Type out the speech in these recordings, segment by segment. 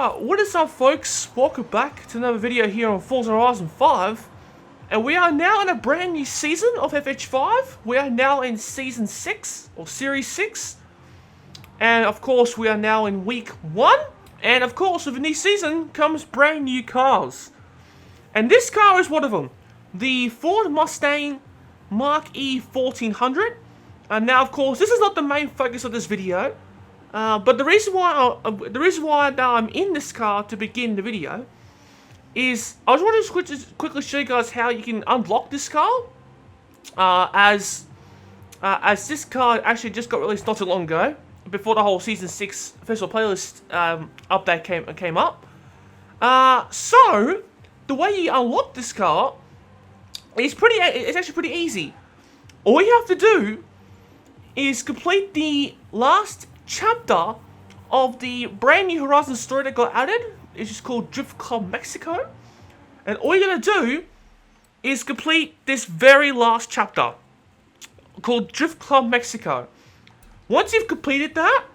Alright, what is up folks? Welcome back to another video here on Forza Horizon 5. And we are now in a brand new season of FH5. We are now in Season 6, or Series 6. And of course we are now in Week 1. And of course with the new season comes brand new cars. And this car is one of them. The Ford Mustang Mach-E 1400. And now of course this is not the main focus of this video. But the reason why I'm in this car to begin the video is I just wanted to quickly show you guys how you can unlock this car, as this car actually just got released not too long ago, before the whole Season 6 official playlist update came up. So the way you unlock this car is it's actually pretty easy. All you have to do is complete the last chapter of the brand new Horizon story that got added. It's just called Drift Club Mexico, and all you're gonna do is complete this very last chapter called Drift Club Mexico. Once you've completed that,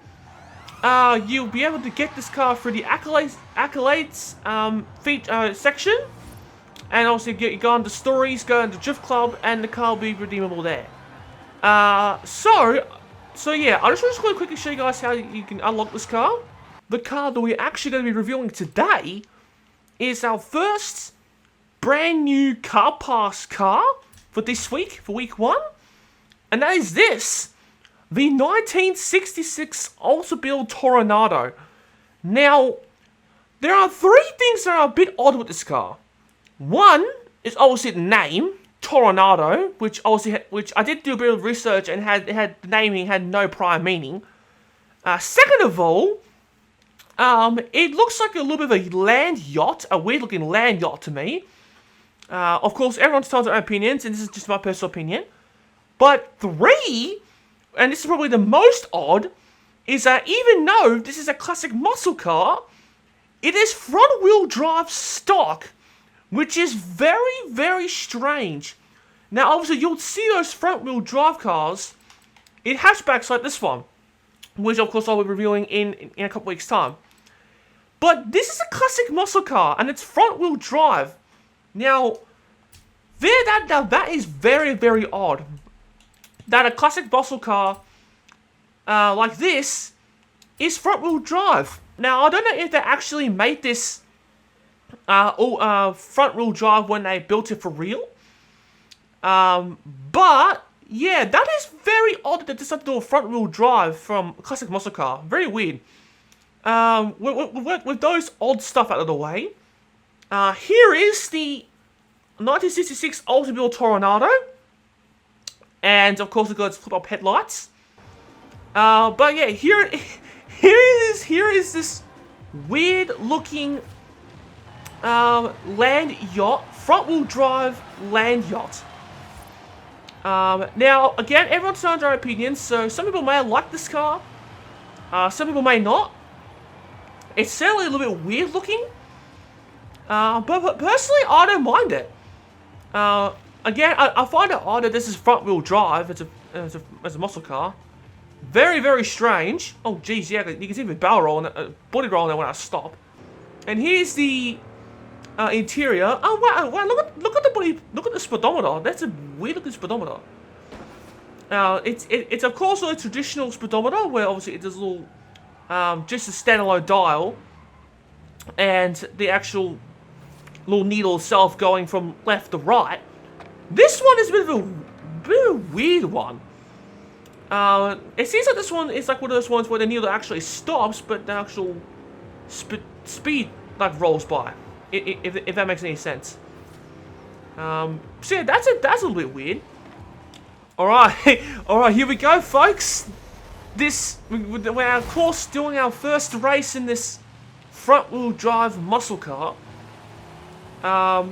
you'll be able to get this car through the accolades section, and also you go into stories, go into Drift Club, and the car will be redeemable there. So yeah, I just want to quickly show you guys how you can unlock this car. The car that we're actually going to be reviewing today is our first brand new car pass car for this week, for week 1. And that is this, the 1966 Oldsmobile Toronado. Now, there are 3 things that are a bit odd with this car. One is obviously the name, Toronado, which I did do a bit of research and the naming had no prior meaning. Second of all, it looks like a little bit of a land yacht, a weird looking land yacht to me. Of course, everyone's entitled to their own opinions, and this is just my personal opinion. But 3, and this is probably the most odd, is that even though this is a classic muscle car, it is front wheel drive stock, which is very, very strange. Now, obviously, you'll see those front-wheel drive cars in hatchbacks like this one, which, of course, I'll be reviewing in a couple weeks' time. But this is a classic muscle car, and it's front-wheel drive. Now, that is very, very odd. That a classic muscle car like this is front-wheel drive. Now, I don't know if they actually made this front-wheel drive when they built it for real. But yeah, that is very odd that they decided to do a front-wheel drive from a classic muscle car. Very weird. With those odd stuff out of the way, here is the 1966 Oldsmobile Toronado, and of course it got its flip-up headlights. But yeah, here is this weird-looking land yacht, front-wheel drive land yacht. Now, again, everyone's entitled to their opinions, so some people may like this car, some people may not. It's certainly a little bit weird looking, but personally, I don't mind it. Again, I find it odd that this is front-wheel drive, it's a muscle car. Very, very strange. Oh, geez, yeah, you can see the barrel roll, body roll there when I stop. And here's the interior. Oh wow! Look at the body. Look at the speedometer. That's a weird looking speedometer. It's of course a traditional speedometer where obviously it does a little, just a standalone dial, and the actual little needle itself going from left to right. This one is a bit of a weird one. It seems like this one is like one of those ones where the needle actually stops, but the actual speed like rolls by. If that makes any sense. So yeah, that's a little bit weird. Alright, alright, here we go, folks. We're of course doing our first race in this front-wheel drive muscle car. Now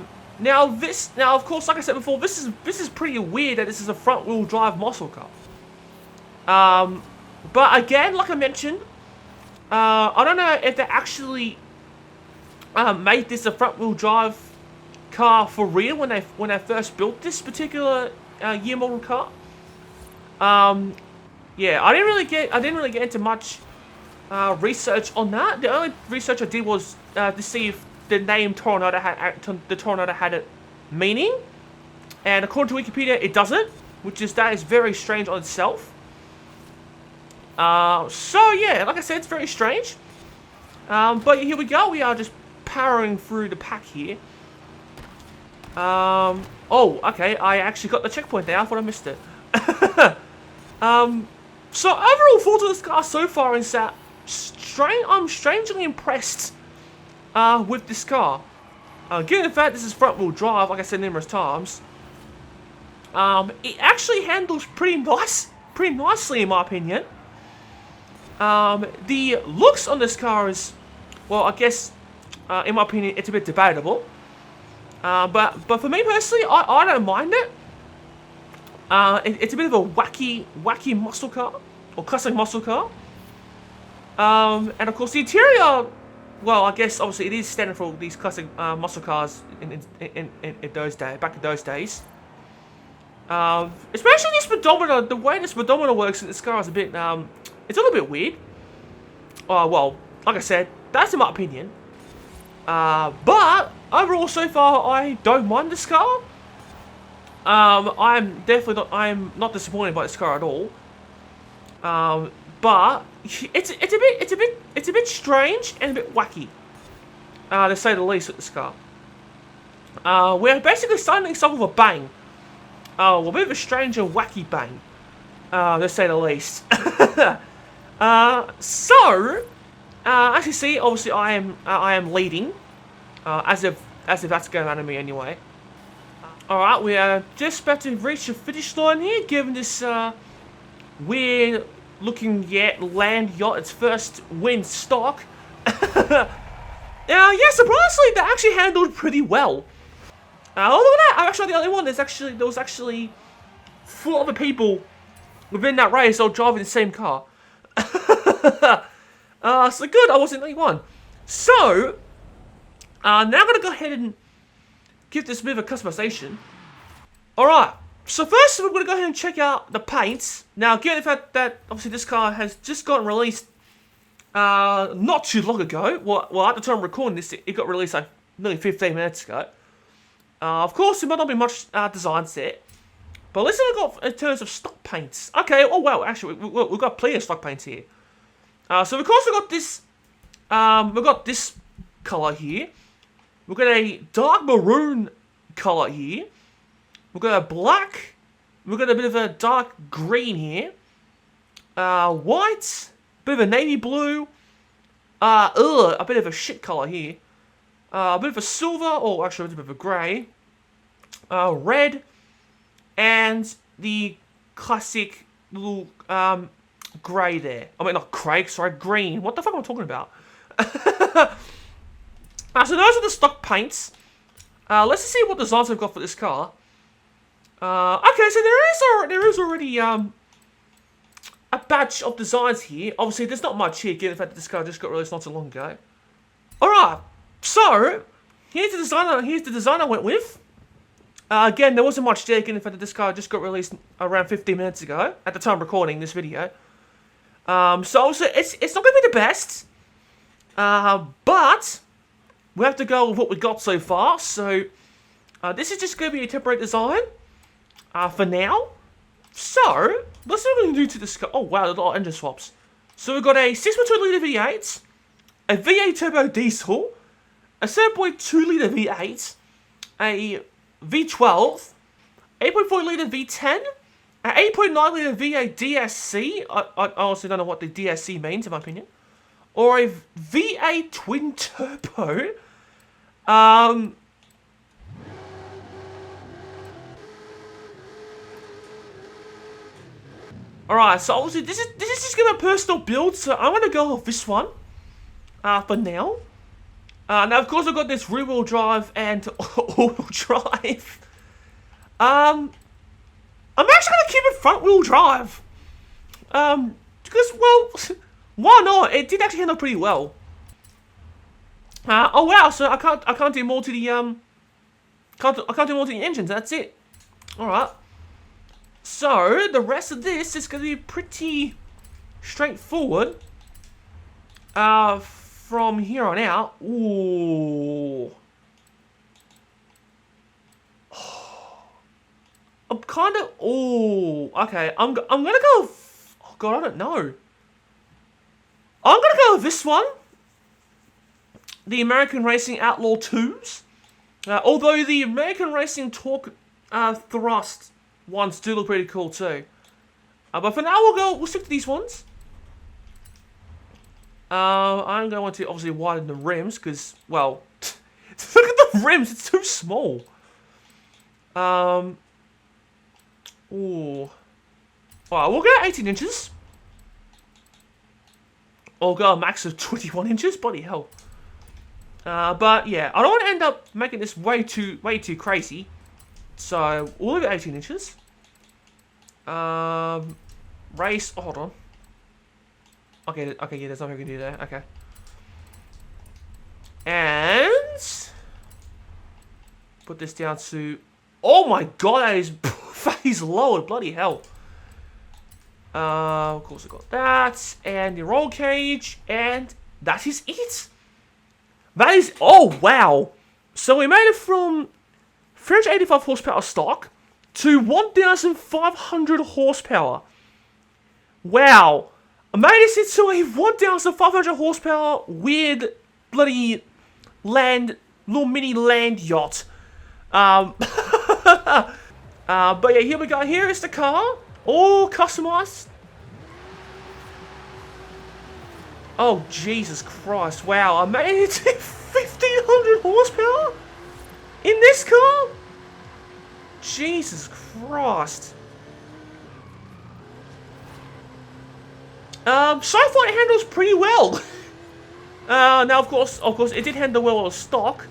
of course, like I said before, this is pretty weird that this is a front-wheel drive muscle car. But again, like I mentioned, I don't know if they actually made this a front-wheel drive car for real when they first built this particular year model car. Yeah, I didn't really get into much research on that. The only research I did was to see if the name Toronado had a meaning, and according to Wikipedia, it doesn't, that is very strange on itself. So yeah, like I said, it's very strange. But here we go. We are just powering through the pack here. Oh, okay. I actually got the checkpoint there. I thought I missed it. So overall thoughts of this car so far is that I'm strangely impressed with this car. Given the fact this is front wheel drive, like I said numerous times, it actually handles pretty nicely in my opinion. The looks on this car is, well, I guess in my opinion it's a bit debatable. But for me personally, I don't mind it. It's a bit of a wacky muscle car, or classic muscle car. And of course the interior, well, I guess obviously it is standard for these classic muscle cars in those days, back in those days. Especially this speedometer, the way the speedometer works in this car is a bit, it's a little bit weird. Well, like I said, that's in my opinion. But overall, so far, I don't mind this car. I'm not disappointed by this car at all. But it's a bit strange and a bit wacky, to say the least, with this car. We're basically starting things off with a bang. A bit of a strange and wacky bang, to say the least. As you see, obviously I am leading, as if that's going on to me anyway. Alright, we are just about to reach the finish line here, given this weird looking land yacht its first win stock. Yeah, surprisingly they actually handled pretty well. Look at that, I'm actually the only one. There was actually 4 other people within that race all driving the same car. So good, I wasn't the only one. So, now I'm going to go ahead and give this a bit of a customization. Alright, so first we're going to go ahead and check out the paints. Now, given the fact that obviously this car has just gotten released not too long ago. Well, at the time of recording this, it got released like nearly 15 minutes ago. Of course, there might not be much design set. But let's see what we've got in terms of stock paints. Okay, oh wow, actually, we've got plenty of stock paints here. So of course we've got this colour here. We've got a dark maroon colour here. We've got a black. We've got a bit of a dark green here. White. Bit of a navy blue. A bit of a shit colour here. A bit of a silver, or actually a bit of a grey. Red. And the classic little grey there. I mean, not grey, sorry, green. What the fuck am I talking about? So those are the stock paints. Let's see what designs I've got for this car. Okay, so there is already a batch of designs here. Obviously, there's not much here, given the fact that this car just got released not so long ago. Alright, so here's the design I went with. Again, there wasn't much there, given the fact that this car just got released around 15 minutes ago, at the time of recording this video. So obviously, it's not going to be the best. But we have to go with what we got so far. So this is just going to be a temporary design for now. So let's see what we can do to this car. Oh wow, there's a lot of engine swaps. So we've got a 6.2 litre V8, a V8 turbo diesel, a 7.2 litre V8, a V12, 8.4 litre V10, an 8.9 litre V8 DSC. I honestly don't know what the DSC means, in my opinion. Or a V8 twin turbo. Alright, so obviously this is just gonna be a personal build, so I'm gonna go with this one. For now. Now of course I've got this rear wheel drive and all-wheel drive. I'm actually gonna keep it front wheel drive. Because, well, why not? It did actually handle pretty well. Oh wow, so I can't do more to the I can't do more to the engines, that's it. Alright. So the rest of this is gonna be pretty straightforward. From here on out, ooh. I'm kind of, ooh, okay. I'm gonna go. Oh God, I don't know. I'm gonna go with this one. The American Racing Outlaw 2s. Although the American Racing Torque Thrust ones do look pretty cool too. But for now, we'll stick to these ones. I'm going to obviously widen the rims because, well, look at the rims. It's too small. Ooh. Alright, we'll go 18 inches. Or go a max of 21 inches. Bloody hell. But yeah, I don't want to end up making this way too crazy. So we'll leave it 18 inches. Race. Oh, hold on. Okay, yeah, there's nothing we can do there. Okay. And put this down to. Oh my God, that is phase lowered. Bloody hell. Of course, we got that, and the roll cage, and that is it. That is. Oh wow. So we made it from 385 horsepower stock to 1,500 horsepower. Wow. I made this into a 1,500 horsepower weird bloody little mini land yacht. But yeah, here we go. Here is the car, all customized. Oh Jesus Christ! Wow, I made it to 1,500 horsepower in this car. Jesus Christ. So far it handles pretty well. Now of course, it did handle well as stock.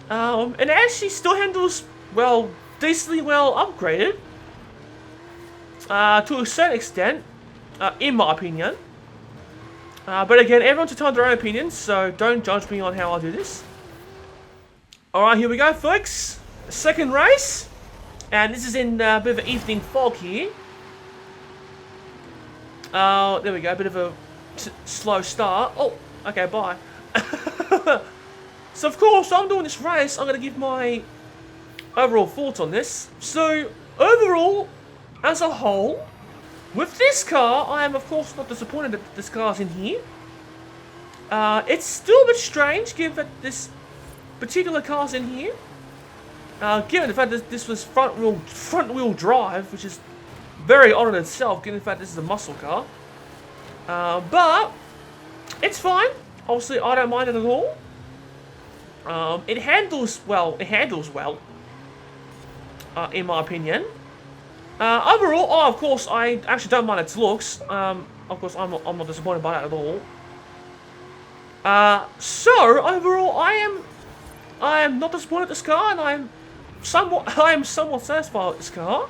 And it actually still handles, well, decently well upgraded. To a certain extent, in my opinion. But again, everyone's entitled to their own opinions, so don't judge me on how I do this. Alright, here we go, folks. Second race. And this is in a bit of an evening fog here. There we go, a bit of a slow start. Oh, okay, bye. So of course, I'm doing this race. I'm going to give my overall thoughts on this. So, overall, as a whole, with this car, I am of course not disappointed that this car's in here. It's still a bit strange, given that this particular car's in here. Given the fact that this was front wheel drive, which is very odd in itself, given the fact this is a muscle car. But it's fine. Obviously, I don't mind it at all. It handles well. In my opinion. Overall, of course, I actually don't mind its looks. Of course, I'm not disappointed by that at all. So overall, I am not disappointed with this car, and I am somewhat satisfied with this car.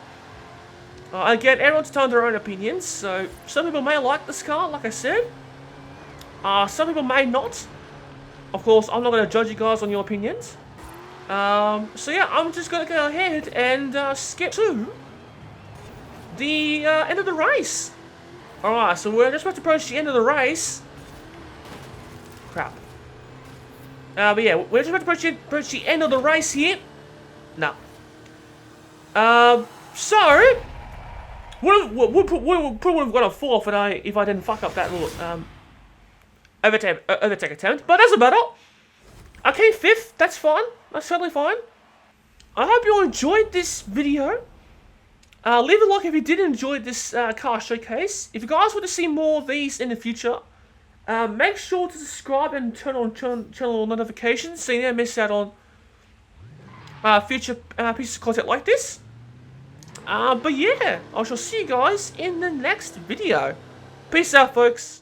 Again, everyone's entitled to their own opinions. So some people may like this car, like I said. Some people may not. Of course, I'm not going to judge you guys on your opinions. So yeah, I'm just going to go ahead and skip to the end of the race. Alright, so we're just about to approach the end of the race. Crap. But yeah, we're just about to approach the end of the race here. No. So would have got a 4 if I didn't fuck up that little overtake attempt, but doesn't matter. I came 5th. That's fine. That's totally fine. I hope you all enjoyed this video. Leave a like if you did enjoy this car showcase. If you guys want to see more of these in the future, make sure to subscribe and turn on channel notifications so you never miss out on future pieces of content like this. But yeah, I shall see you guys in the next video. Peace out, folks.